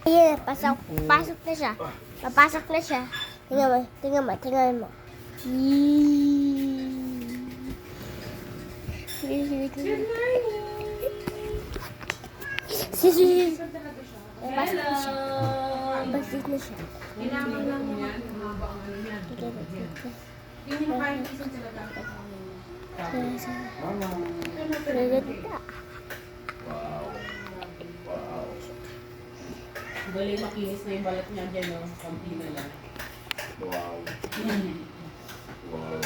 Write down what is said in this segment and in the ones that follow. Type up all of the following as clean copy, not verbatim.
Ayan, pasok na siya. Papasok na siya. Tingnan mo. Sisi. Pasok na siya. Pasok na siya. Kailangan lang niya. Mahaba ang ano niya. Yung makain isang talaga. Galing makinis na yung balat niya dyan, no? Kampi na lang. Wow. Wow.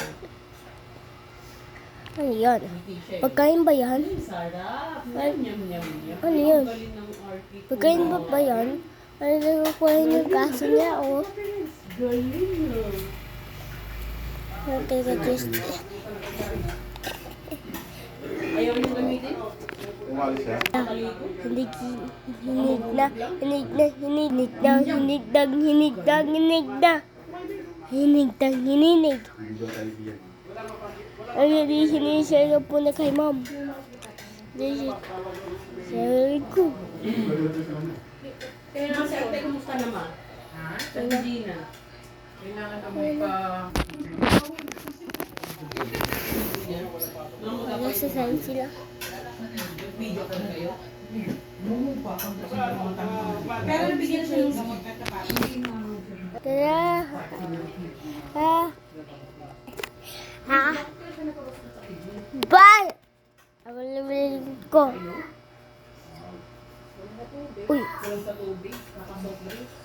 Ano yan? T-shirt. Pagkain ba yan? Sarap. Yum. Ano yun? Galing ng artist. Pagkain ba yan? Ano na nakuha yung kaso niya, oh? Galing, no? Ayaw niyo gamitin? Umalis siya? Hininig. Ang hininig siya po na kay ma'am. Sabi ko. Kaya naman si Ate, kumusta naman? Ha? Sa Gina. Kailangan na Nagsasayin sila. video ka kayo? Pero nabigyan siya ng gamot. Tara. Bye! Ako lumilin ko. Uy. Walang sa tubig, nakasok na rin.